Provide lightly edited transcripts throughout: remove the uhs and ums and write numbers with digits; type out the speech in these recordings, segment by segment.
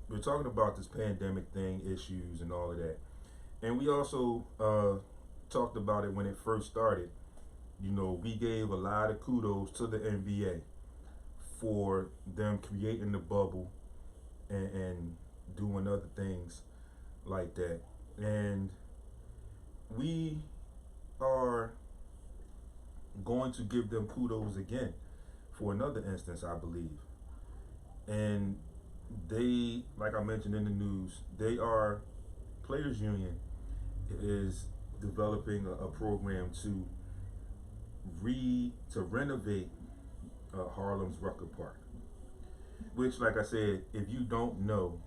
we're talking about this pandemic thing, issues, and all of that, and we also talked about it when it first started. You know, we gave a lot of kudos to the NBA for them creating the bubble and doing other things like that, and we are going to give them kudos again for another instance, I believe. And they, like I mentioned in the news, they are Players Union is developing a program to renovate Harlem's Rucker Park. Which, like I said, if you don't know,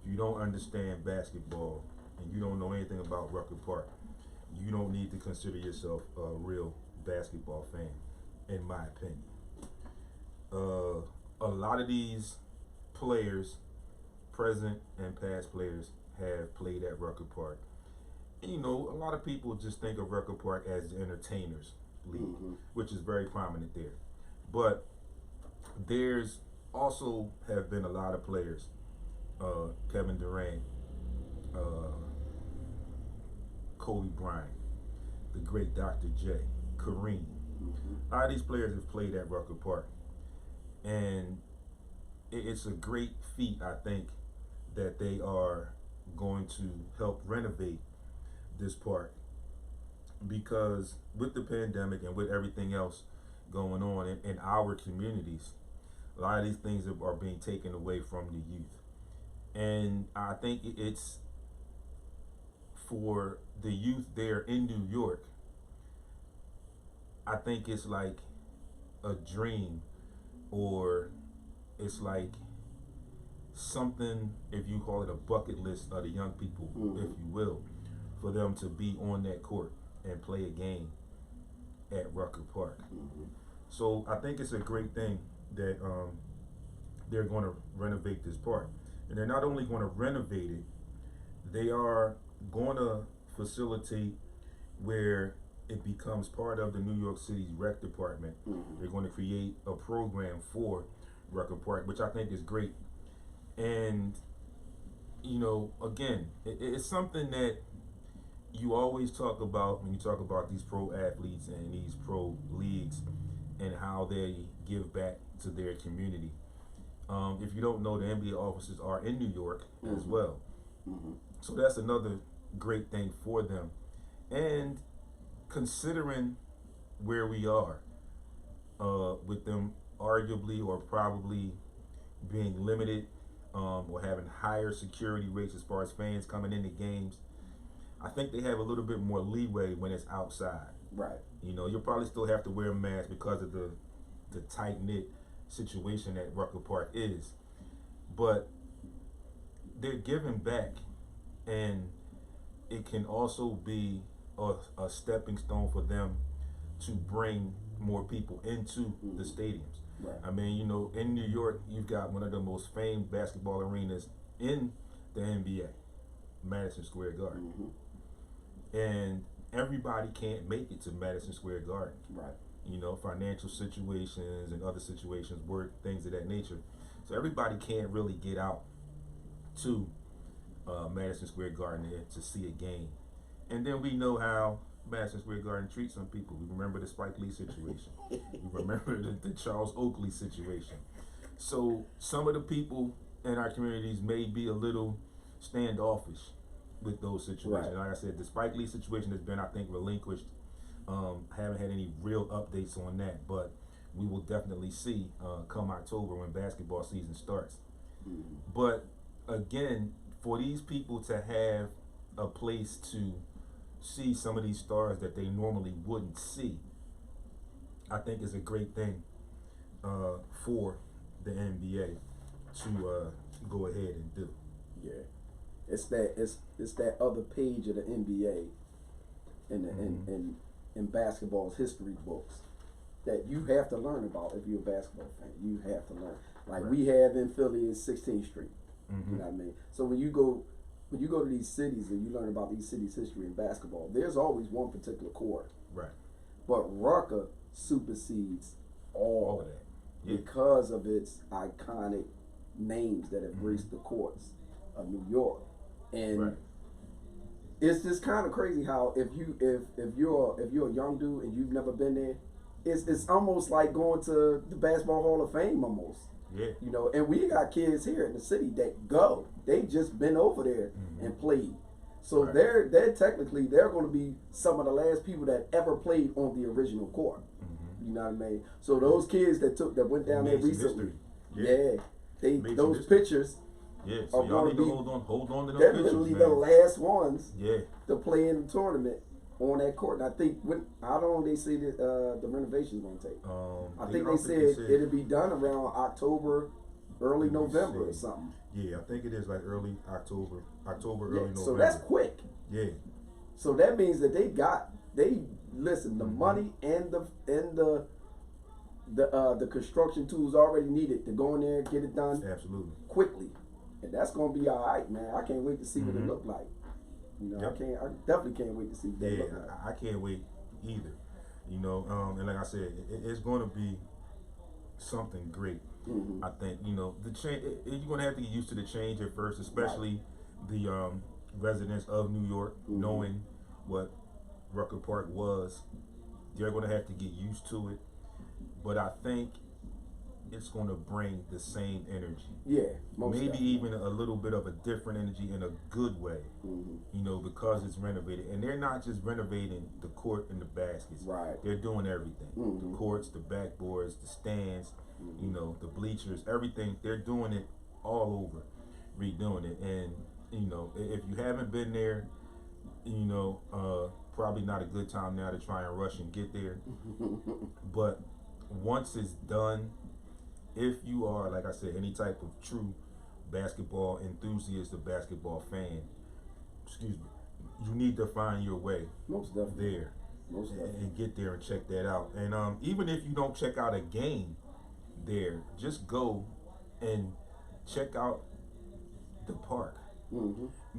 if you don't understand basketball, and you don't know anything about Rucker Park, you don't need to consider yourself a real basketball fan, in my opinion. A lot of these players, present and past players, have played at Rucker Park. And, you know, a lot of people just think of Rucker Park as the entertainers league, which is very prominent there. But there's also have been a lot of players, Kevin Durant, uh, Kobe Bryant, the great Dr. J, Kareem. A lot of these players have played at Rucker Park, and it's a great feat, I think, that they are going to help renovate this park, because with the pandemic and with everything else going on in our communities, a lot of these things are being taken away from the youth. And I think it's for the youth there in New York, I think it's like a dream, or it's like something, if you call it a bucket list of the young people, if you will, for them to be on that court and play a game at Rucker Park. So I think it's a great thing that they're going to renovate this park. And they're not only going to renovate it, they are going to facilitate where it becomes part of the New York City's rec department. They're going to create a program for Rucker Park, which I think is great. And, you know, again, it's something that you always talk about when you talk about these pro athletes and these pro leagues and how they give back to their community. If you don't know, the NBA offices are in New York as well. So that's another great thing for them. And considering where we are, with them arguably or probably being limited, or having higher security rates as far as fans coming into games, I think they have a little bit more leeway when it's outside. Right. You know, you'll probably still have to wear a mask because of the tight knit situation that Rucker Park is, but they're giving back, and it can also be a stepping stone for them to bring more people into the stadiums. Right. I mean, you know, in New York, you've got one of the most famed basketball arenas in the NBA, Madison Square Garden. And everybody can't make it to Madison Square Garden. Right. You know, financial situations and other situations, work, things of that nature. So everybody can't really get out to Madison Square Garden to see a game. And then we know how Madison Square Garden treats some people. We remember the Spike Lee situation. We remember the Charles Oakley situation. So some of the people in our communities may be a little standoffish with those situations. Right. Like I said, the Spike Lee situation has been, I think, relinquished. Haven't had any real updates on that, but we will definitely see come October when basketball season starts. But again, for these people to have a place to see some of these stars that they normally wouldn't see, I think is a great thing for the NBA to go ahead and do. Yeah, it's that other page of the NBA in basketball's history books that you have to learn about if you're a basketball fan. You have to learn. Like we have in Philly is 16th Street. You know what I mean? So when you go to these cities and you learn about these cities' history in basketball, there's always one particular court. Right. But Rucker supersedes all of that. Yeah. because of its iconic names that have graced the courts of New York, and Right. it's just kind of crazy how if you're a young dude and you've never been there, it's almost like going to the Basketball Hall of Fame almost. Yeah. You know, and we got kids here in the city that go. They just been over there and played. So Right. they're technically they're going to be some of the last people that ever played on the original court. You know what I mean? So those kids that went down there Made some recently, history. they Made some those history. pictures Yeah. So are y'all going need to to be. hold on to those They're pictures, literally man. the last ones Yeah. to play in the tournament on that court. And I think how long they say that the renovation's going to take? I think they said it'll be done around October, early Let me November or see. something. Yeah, I think it is like early October, early November. So that's quick. Yeah. So that means that they listen, the money and the construction tools already needed to go in there and get it done Absolutely. quickly. And that's gonna be all right, man. I can't wait to see what it look like. You know, Yep. I definitely can't wait to see what that Yeah, look like. I can't wait either. You know, and like I said, it's going to be something great. I think, you know, the change. You're going to have to get used to the change at first, especially the residents of New York, knowing what Rucker Park was. They're going to have to get used to it, but I think it's going to bring the same energy. Yeah, most Maybe definitely. even a little bit of a different energy in a good way, you know, because it's renovated. And they're not just renovating the court and the baskets. Right. They're doing everything. The courts, the backboards, the stands, you know, the bleachers, everything. They're doing it all over, redoing it. And, you know, if you haven't been there, you know, probably not a good time now to try and rush and get there. But once it's done, if you are, like I said, any type of true basketball enthusiast or basketball fan, excuse me, you need to find your way Most definitely. there Most definitely. and get there and check that out. And even if you don't check out a game there, just go and check out the park,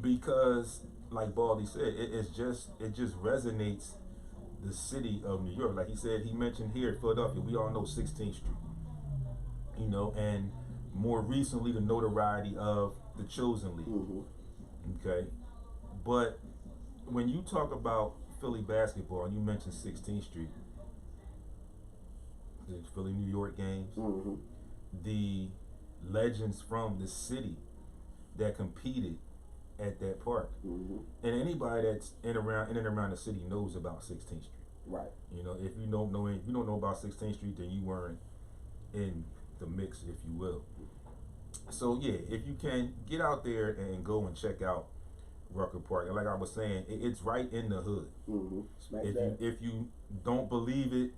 because, like Baldy said, it just resonates the city of New York. Like he said, he mentioned here, Philadelphia. We all know 16th Street. You know, and more recently the notoriety of the Chosen League. Okay, but when you talk about Philly basketball and you mentioned 16th Street, the Philly New York games, the legends from the city that competed at that park, and anybody that's in and around the city knows about 16th Street. Right. You know, if you don't know about 16th Street, then you weren't in the mix, if you will. So yeah, if you can get out there and go and check out Rucker Park, and like I was saying, it's right in the hood. Smack If that. if you don't believe it,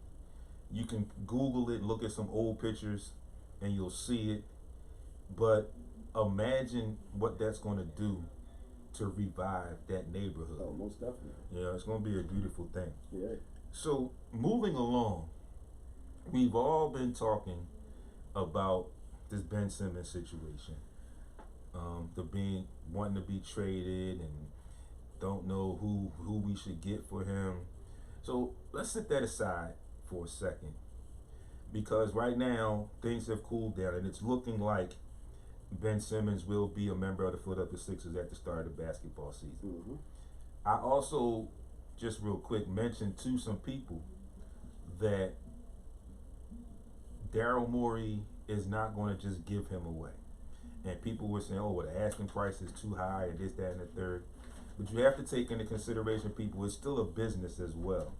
you can Google it, look at some old pictures, and you'll see it. But imagine what that's going to do to revive that neighborhood. Oh, most definitely. Yeah, it's going to be a beautiful thing. Yeah. So moving along, we've all been talking about this Ben Simmons situation, wanting to be traded and don't know who we should get for him. So let's set that aside for a second, because right now things have cooled down and it's looking like Ben Simmons will be a member of the Philadelphia Sixers at the start of the basketball season. I also, just real quick, mentioned to some people that Daryl Morey is not going to just give him away. And people were saying, oh, well, the asking price is too high and this, that, and the third. But you have to take into consideration, people, it's still a business as well.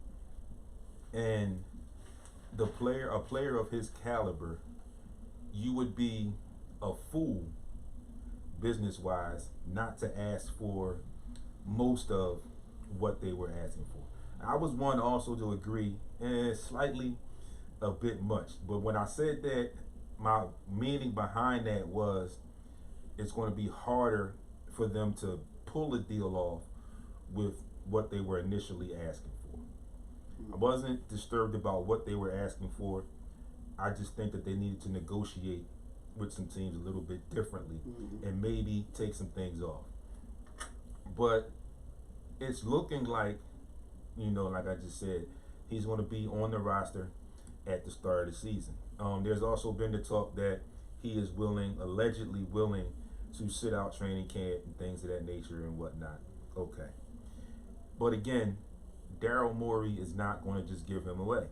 And a player of his caliber, you would be a fool, business-wise, not to ask for most of what they were asking for. I was one also to agree, and slightly a bit much. But when I said that, my meaning behind that was it's going to be harder for them to pull a deal off with what they were initially asking for. I wasn't disturbed about what they were asking for. I just think that they needed to negotiate with some teams a little bit differently and maybe take some things off. But it's looking like, you know, like I just said, he's going to be on the roster at the start of the season. There's also been the talk that he is allegedly willing to sit out training camp and things of that nature and whatnot. Okay. But again, Daryl Morey is not going to just give him away.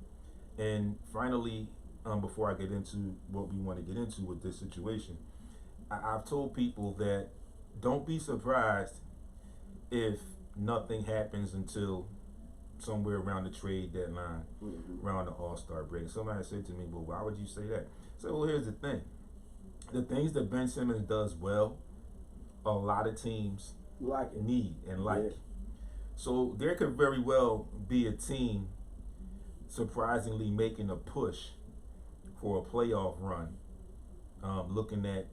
And finally, before I get into what we want to get into with this situation, I've told people that don't be surprised if nothing happens until somewhere around the trade deadline, around the All-Star break. Somebody said to me, well, why would you say that? So, well, here's the thing. The things that Ben Simmons does well, a lot of teams need and like. Yeah. So there could very well be a team surprisingly making a push for a playoff run, looking at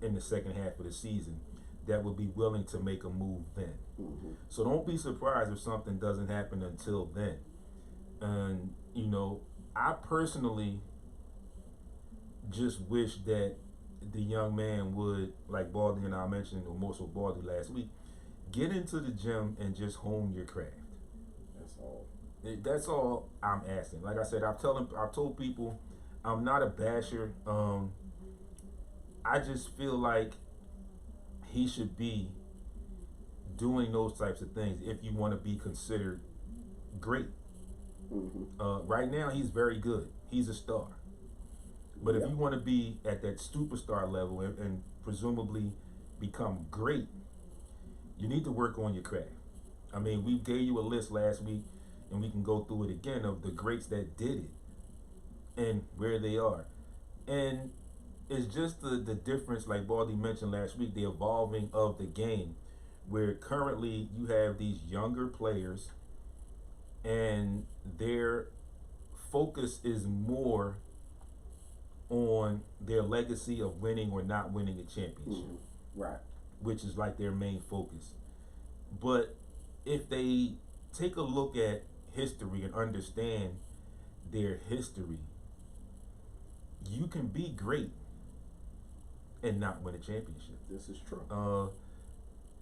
in the second half of the season, that would be willing to make a move then. So don't be surprised if something doesn't happen until then. And, you know, I personally just wish that the young man would, like Baldy and I mentioned, or more so Baldy last week, get into the gym and just hone your craft. That's all. That's all I'm asking. Like I said, I've told people I'm not a basher. I just feel like he should be doing those types of things if you want to be considered great. Right now, he's very good. He's a star. But if you want to be at that superstar level and presumably become great, you need to work on your craft. I mean, we gave you a list last week, and we can go through it again of the greats that did it and where they are. And it's just the difference, like Baldy mentioned last week, the evolving of the game, where currently you have these younger players and their focus is more on their legacy of winning or not winning a championship. Right. Which is like their main focus. But if they take a look at history and understand their history, you can be great and not win a championship. This is true.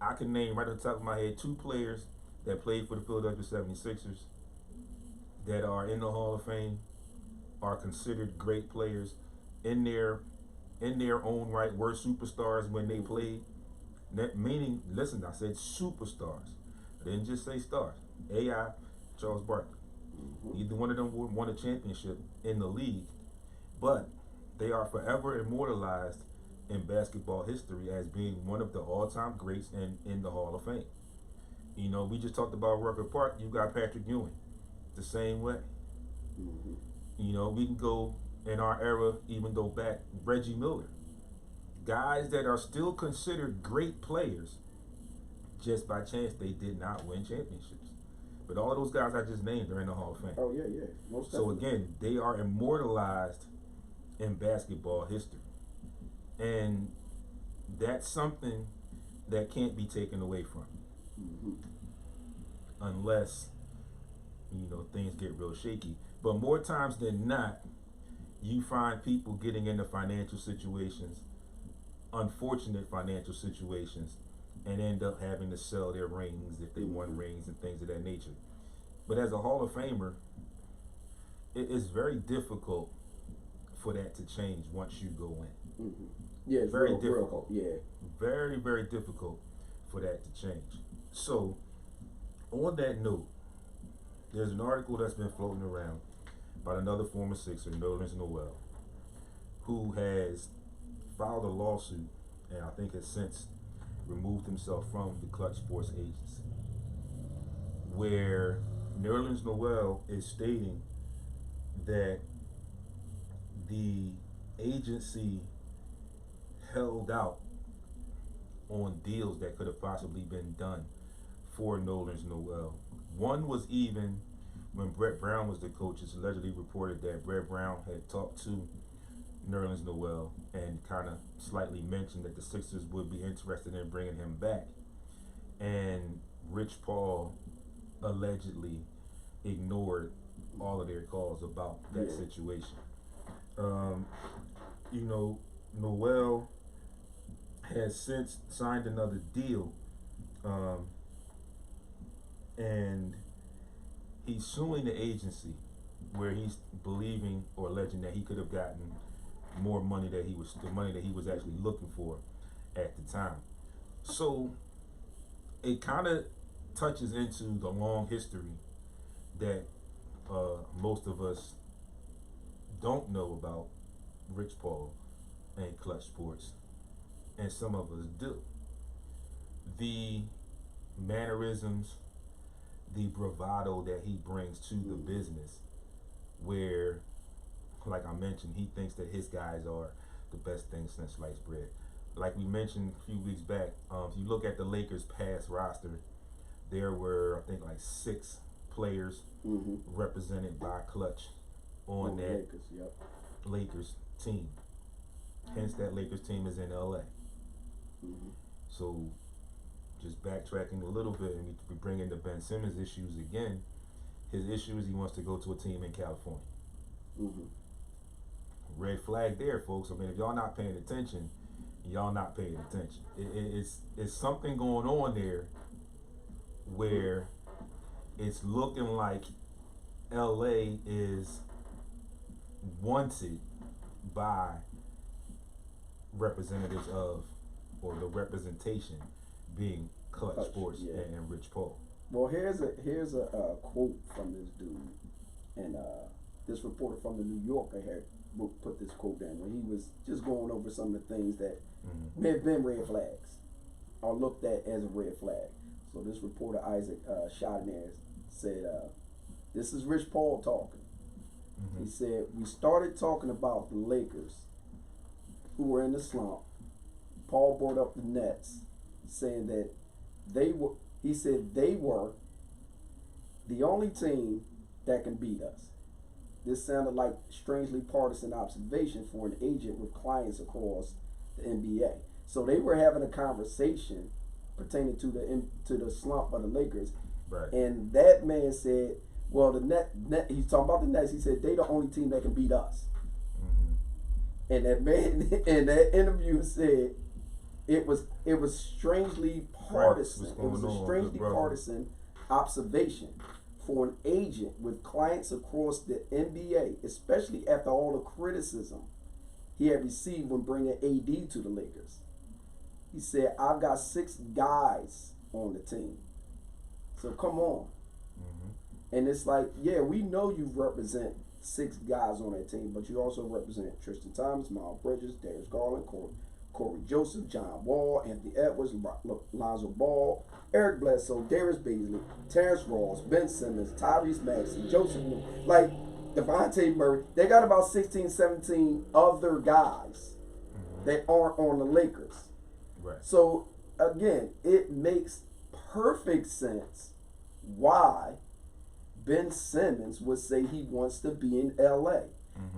I can name right off the top of my head 2 players that played for the Philadelphia 76ers that are in the Hall of Fame, are considered great players in their own right, were superstars when they played. Meaning, listen, I said superstars. I didn't just say stars. AI, Charles Barkley. Neither one of them won a championship in the league, but they are forever immortalized in basketball history as being one of the all-time greats and in the Hall of Fame. You know, we just talked about Rucker Park. You got Patrick Ewing, the same way. You know, we can go in our era, even go back, Reggie Miller. Guys that are still considered great players, just by chance they did not win championships. But all of those guys I just named are in the Hall of Fame. Oh, yeah, yeah. Most so again, they are immortalized in basketball history. And that's something that can't be taken away from you. Unless, you know, things get real shaky. But more times than not, you find people getting into financial situations, unfortunate financial situations, and end up having to sell their rings if they won rings and things of that nature. But as a Hall of Famer, it is very difficult for that to change once you go in. Yeah, it's very real difficult. Yeah, very, very difficult for that to change. So, on that note, there's an article that's been floating around about another former Sixer, Nerlens Noel, who has filed a lawsuit and I think has since removed himself from the Klutch Sports Agency, where Nerlens Noel is stating that the agency held out on deals that could have possibly been done for Nerlens Noel. One was even when Brett Brown was the coach. It's allegedly reported that Brett Brown had talked to Nerlens Noel and kind of slightly mentioned that the Sixers would be interested in bringing him back. And Rich Paul allegedly ignored all of their calls about that situation. You know, Noel has since signed another deal, and he's suing the agency where he's believing or alleging that he could have gotten more money the money that he was actually looking for at the time. So it kind of touches into the long history that most of us don't know about Rich Paul and Klutch Sports, and some of us do. The mannerisms, the bravado that he brings to the business, where, like I mentioned, he thinks that his guys are the best thing since sliced bread. Like we mentioned a few weeks back, if you look at the Lakers' past roster, there were, I think, like 6 players represented by Klutch on that Lakers, yep. Lakers team. Hence, that Lakers team is in LA. So, just backtracking a little bit, and we bring in the Ben Simmons issues again. His issue is he wants to go to a team in California. Red flag there, folks. I mean, if y'all not paying attention, y'all not paying attention. It's something going on there where it's looking like LA is wanted by representatives of, or the representation being Klutch Sports and Rich Paul. Well, here's a quote from this dude, and this reporter from the New Yorker had put this quote down when he was just going over some of the things that may have been red flags or looked at as a red flag. So this reporter Isaac Chardonnay said, "This is Rich Paul talking." He said, "We started talking about the Lakers, who were in the slump. Paul brought up the Nets, saying that they were the only team that can beat us. This sounded like strangely partisan observation for an agent with clients across the NBA. So they were having a conversation pertaining to the slump of the Lakers, right? And that man said, well, the net he's talking about the Nets. He said they the only team that can beat us. And that man in that interview said it was strangely partisan. It was a strangely partisan observation for an agent with clients across the NBA, especially after all the criticism he had received when bringing AD to the Lakers. He said, I've got 6 guys on the team. So come on. And it's like, yeah, we know you represent 6 guys on that team, but you also represent Tristan Thompson, Miles Bridges, Darius Garland, Corey Joseph, John Wall, Anthony Edwards, Lonzo Ball, Eric Bledsoe, Darius Beasley, Terrence Ross, Ben Simmons, Tyrese Maxey, Joseph New, like Devontae Murray. They got about 16, 17 other guys that aren't on the Lakers. Right. So again, it makes perfect sense why Ben Simmons would say he wants to be in LA.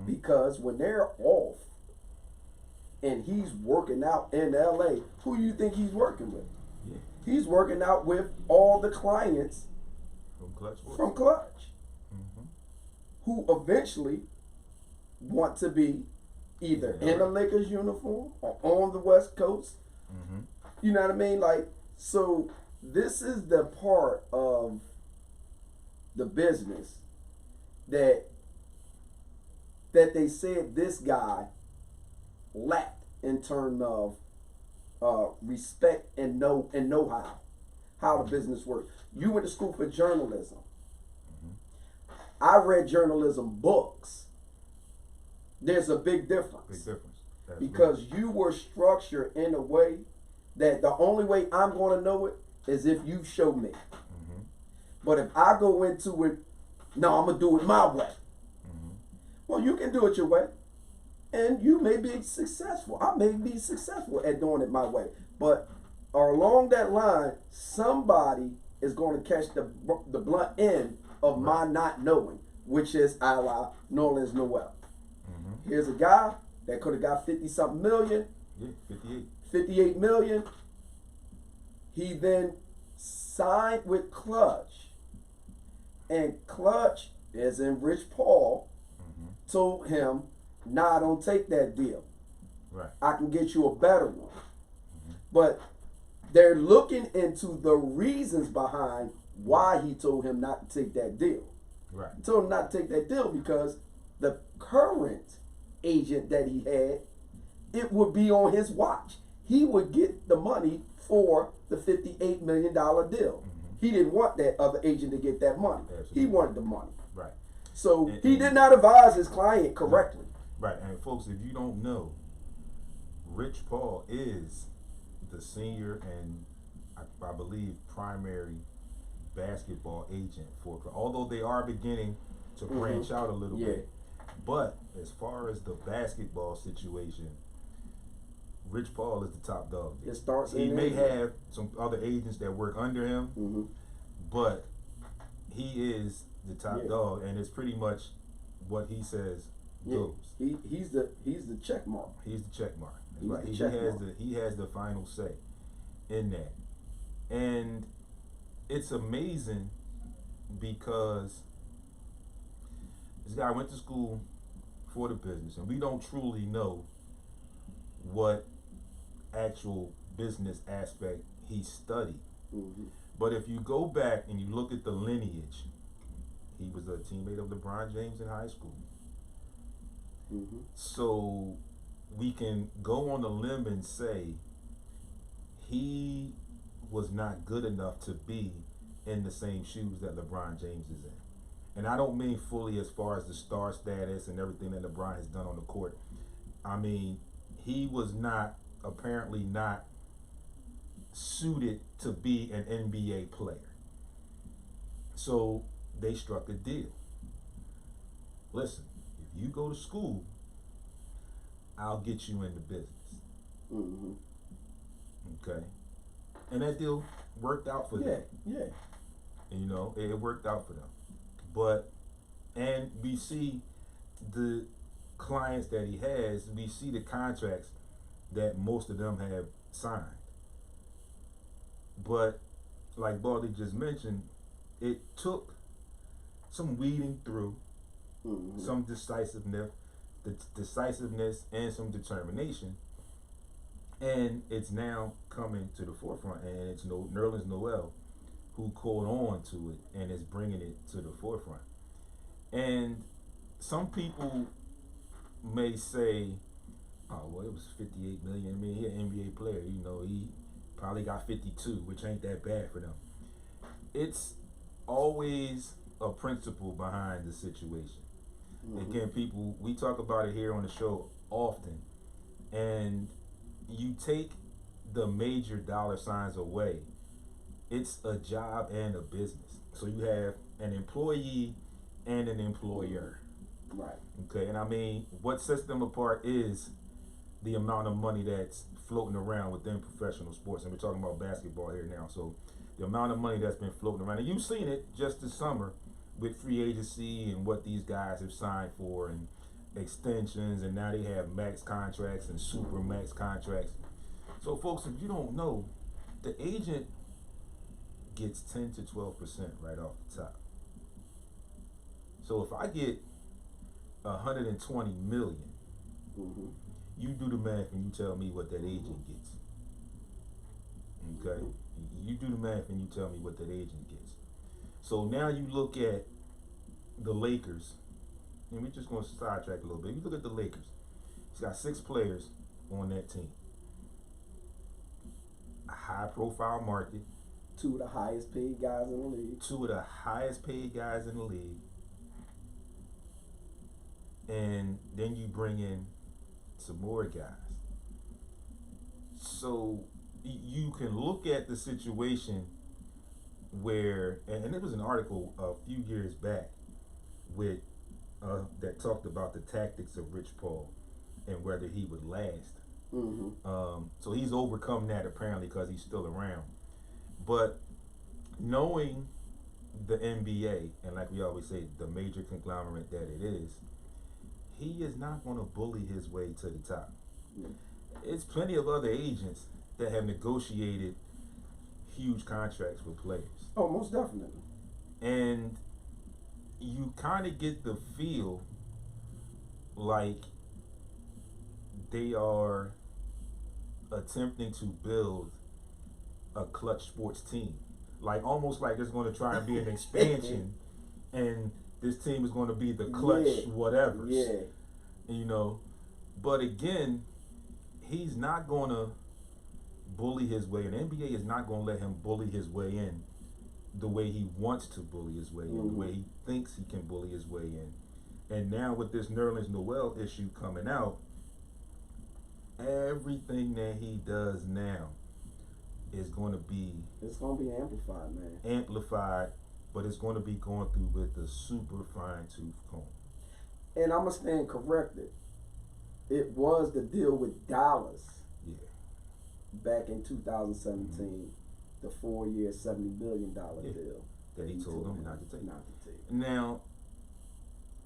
Because when they're off and he's working out in LA, who do you think he's working with? Yeah. He's working out with all the clients from Klutch. Who eventually want to be either in a Lakers uniform or on the West Coast. You know what I mean? Like, so this is the part of the business that they said this guy lacked in terms of respect and know how the business works. You went to school for journalism. I read journalism books. There's a big difference. Big difference. Because you were structured in a way that the only way I'm going to know it is if you show me. But if I go into it, no, I'm going to do it my way. Well, you can do it your way. And you may be successful. I may be successful at doing it my way. But along that line, somebody is going to catch the blunt end of my not knowing, which is a la Nerlens Noel. Here's a guy that could have got 50-something million. Yeah, 58. 58 million. He then signed with Klutch. And Klutch, as in Rich Paul, told him, nah, don't take that deal. Right. I can get you a better one. But they're looking into the reasons behind why he told him not to take that deal. Right. He told him not to take that deal because the current agent that he had, it would be on his watch. He would get the money for the $58 million deal. He didn't want that other agent to get that money. Absolutely. He wanted the money. Right. So he did not advise his client correctly. Right. And folks, if you don't know, Rich Paul is the senior and I believe primary basketball agent for, although they are beginning to branch out a little bit. But as far as the basketball situation, Rich Paul is the top dog. It starts. He may have some other agents that work under him, but he is the top dog, and it's pretty much what he says goes. He's the check mark. He's the check mark. That's He's right. He has the final say in that, and it's amazing because this guy went to school for the business, and we don't truly know what actual business aspect he studied. But if you go back and you look at the lineage, he was a teammate of LeBron James in high school. So we can go on a limb and say he was not good enough to be in the same shoes that LeBron James is in. And I don't mean fully as far as the star status and everything that LeBron has done on the court. I mean, he was apparently not suited to be an NBA player. So they struck a deal. Listen, if you go to school, I'll get you in the business. Okay? And that deal worked out for them. You know, it worked out for them. And we see the clients that he has, we see the contracts that most of them have signed. But like Baldy just mentioned, it took some weeding through, some decisiveness and some determination, and it's now coming to the forefront. And it's Nerlens Noel who caught on to it and is bringing it to the forefront. And some people may say, oh, well, it was $58 million. I mean, he's an NBA player. You know, he probably got 52, which ain't that bad for them. It's always a principle behind the situation. Again, people, we talk about it here on the show often, and you take the major dollar signs away, it's a job and a business. So you have an employee and an employer. Right. Okay, and I mean, what sets them apart is the amount of money that's floating around within professional sports. And we're talking about basketball here now. So the amount of money that's been floating around, and you've seen it just this summer with free agency and what these guys have signed for and extensions, and now they have max contracts and super max contracts. So folks, if you don't know, the agent gets 10 to 12% right off the top. So if I get 120 million, you do the math and you tell me what that agent gets. Okay? You do the math and you tell me what that agent gets. So now you look at the Lakers, and we're just going to sidetrack a little bit. You look at the Lakers. He's got 6 players on that team. A high-profile market. 2 of the highest paid guys in the league. 2 of the highest paid guys in the league. And then you bring in some more guys. So you can look at the situation where, and there was an article a few years back with that talked about the tactics of Rich Paul and whether he would last. So he's overcome that apparently because he's still around. But knowing the NBA, and like we always say, the major conglomerate that it is, he is not going to bully his way to the top. It's plenty of other agents that have negotiated huge contracts with players. Oh, most definitely. And you kind of get the feel like they are attempting to build a Klutch sports team. Like almost like there's going to try and be an expansion and this team is going to be the Klutch whatever. You know, But again, he's not gonna bully his way in. The NBA is not gonna let him bully his way in the way he wants to bully his way in, the way he thinks he can bully his way in. And now with this Nerlens Noel issue coming out, everything that he does now is going to be amplified, man. Amplified, but it's going to be going through with a super fine tooth comb. And I'm gonna stand corrected. It was the deal with Dallas. Yeah. Back in 2017, the 4-year, $70 million deal that he told him not to take. Not to take. Now,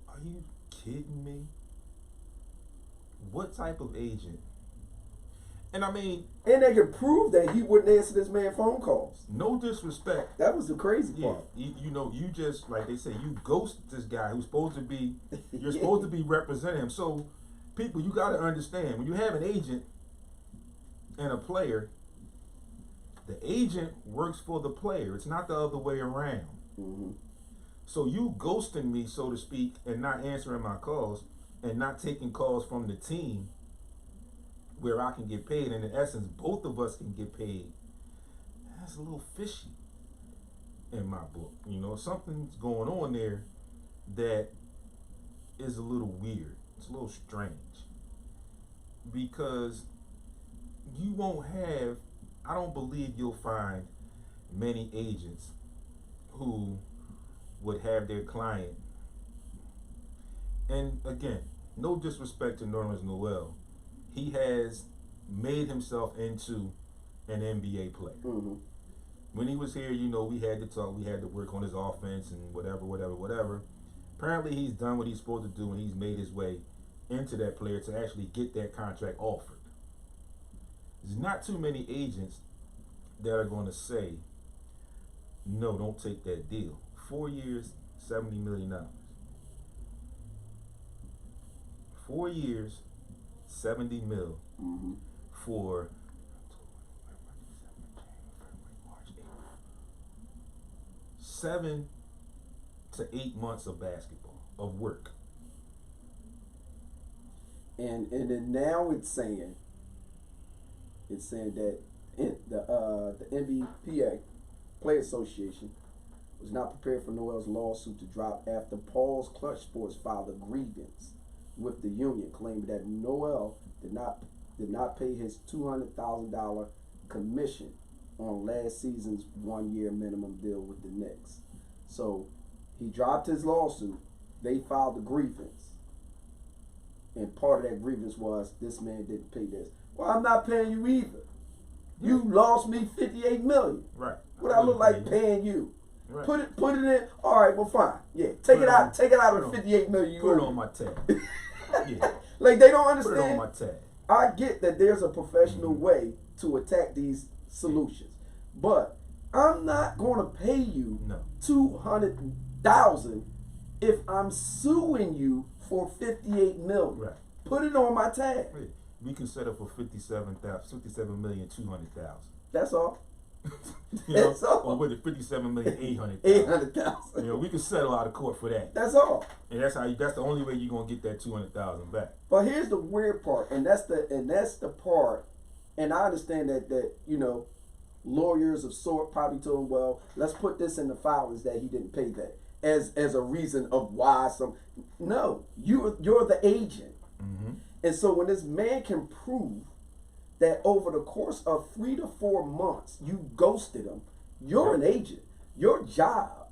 are you kidding me? What type of agent? And I mean, and they could prove that he wouldn't answer this man's phone calls. No disrespect. That was the crazy part. You know, you just, like they say, you ghost this guy who's supposed to be, you're supposed to be representing him. So, people, you got to understand, when you have an agent and a player, the agent works for the player. It's not the other way around. Mm-hmm. So you ghosting me, so to speak, and not answering my calls and not taking calls from the team where I can get paid, and in essence, both of us can get paid. That's a little fishy in my book. You know, something's going on there that is a little weird. It's a little strange. Because you won't have, I don't believe you'll find many agents who would have their client. And again, no disrespect to Nerlens Noel, he has made himself into an NBA player. Mm-hmm. When he was here, you know, we had to talk, we had to work on his offense and whatever. Apparently he's done what he's supposed to do, and he's made his way into that player to actually get that contract offered. There's not too many agents that are going to say, no, don't take that deal. 4 years, $70 million. 4 years, 70 mil for 7 to 8 months of basketball, of work. And then now it's saying that the NBA Player Association was not prepared for Noel's lawsuit to drop after Paul's Klutch Sports filed a grievance with the union, claiming that Noel did not pay his $200,000 commission on last season's 1-year minimum deal with the Knicks. So he dropped his lawsuit. They filed a grievance, and part of that grievance was this man didn't pay this. Well, I'm not paying you either. You lost me $58 million. Right. What I look like paying you? Right. Put it in. All right, well, fine. Yeah, take it out of the $58 million. Put it on my tab. Yeah. Like, they don't understand. Put it on my tab. I get that there's a professional way to attack these solutions, but I'm not going to pay you $200,000 if I'm suing you for $58 million. Right. Put it on my tab. We can set up for $57,200,000. That's all. You know, That's all. or with it, $57,800,000. $800,000. You know, we can settle out of court for that. That's all. And that's the only way you're gonna get that $200,000 back. But here's the weird part, and that's the part, and I understand that you know, lawyers of sort probably told him, well, let's put this in the filings that he didn't pay that as a reason of why some. No, you're the agent, and so when this man can prove that over the course of 3 to 4 months you ghosted him, you're an agent. Your job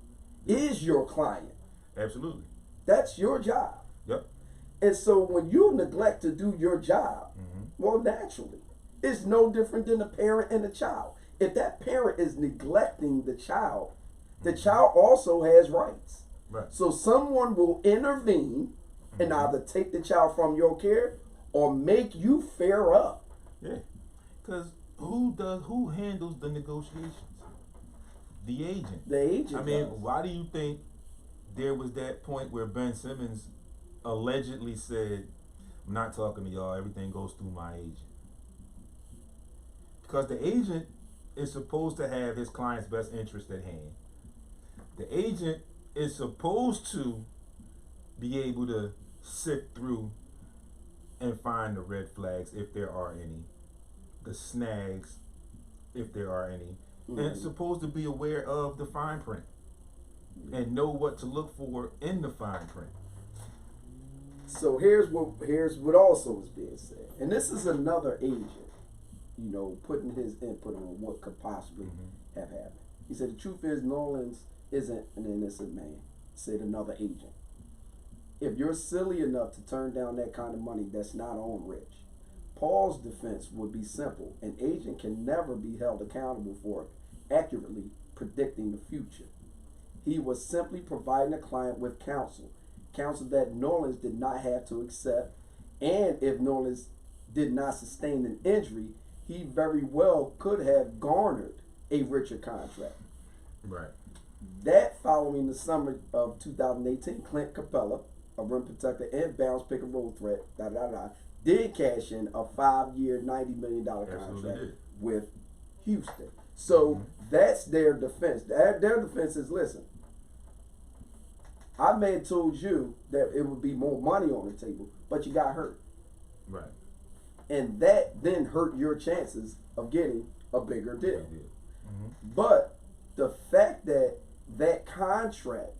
is your client. Absolutely. That's your job. Yep. And so when you neglect to do your job, well, naturally, it's no different than a parent and a child. If that parent is neglecting the child also has rights. Right. So someone will intervene and either take the child from your care or make you fair up. Yeah. Because who handles the negotiations? The agent. The agent. I mean, why do you think there was that point where Ben Simmons allegedly said, I'm not talking to y'all, everything goes through my agent? Because the agent is supposed to have his client's best interest at hand. The agent is supposed to be able to sift through and find the red flags if there are any, the snags if there are any, and it's supposed to be aware of the fine print and know what to look for in the fine print. So here's what also is being said, and this is another agent, you know, putting his input on what could possibly have happened. He said the truth is Nolan's isn't an innocent man, said another agent. If you're silly enough to turn down that kind of money, that's not on Rich. Paul's defense would be simple. An agent can never be held accountable for accurately predicting the future. He was simply providing a client with counsel that Nolan's did not have to accept, and if Nolan's did not sustain an injury, he very well could have garnered a richer contract. Right. That following the summer of 2018, Clint Capella, a rim protector and bounce pick and roll threat, did cash in a 5-year, $90 million contract with Houston. So that's their defense. Their defense is, listen, I may have told you that it would be more money on the table, but you got hurt. Right. And that then hurt your chances of getting a bigger deal. But the fact that that contract,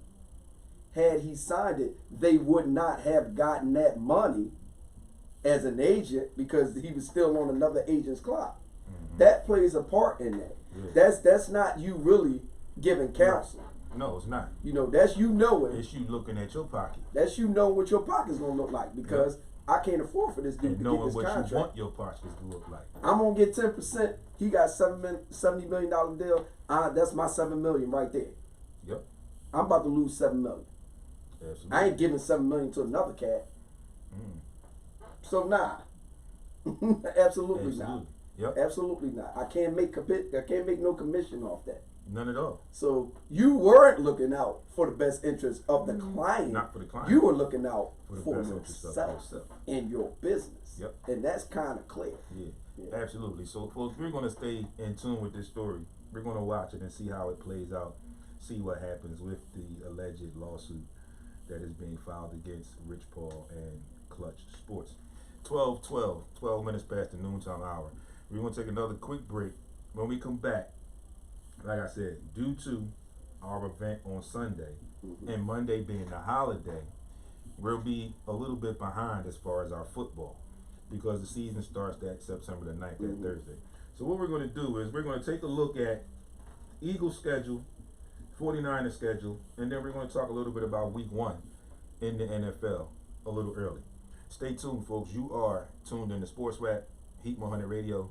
had he signed it, they would not have gotten that money as an agent because he was still on another agent's clock. That plays a part in that. That's not you really giving counsel. No, it's not. You know, that's you knowing. It's you looking at your pocket. That's you know what your pocket's gonna look like because I can't afford for this dude to get this what contract. You want your pockets to look like. I'm gonna get 10%. He got $70 million deal. That's my $7 million right there. Yep. I'm about to lose $7 million. Absolutely. I ain't giving $7 million to another cat. So nah. Absolutely not. Yep. Absolutely not. I can't make no commission off that. None at all. So you weren't looking out for the best interest of the client. Not for the client. You were looking out for yourself and your business. Yep. And that's kind of clear. Yeah, absolutely. So, folks, we're going to stay in tune with this story. We're going to watch it and see how it plays out, see what happens with the alleged lawsuit that is being filed against Rich Paul and Klutch Sports. 12 minutes past the noontime hour. We're going to take another quick break. When we come back, like I said, due to our event on Sunday and Monday being the holiday, we'll be a little bit behind as far as our football because the season starts that September the 9th, that Thursday. So what we're going to do is we're going to take a look at Eagles schedule, 49ers schedule, and then we're going to talk a little bit about week 1 in the NFL a little early. Stay tuned, folks. You are tuned in to SportsRap, Heat 100 Radio.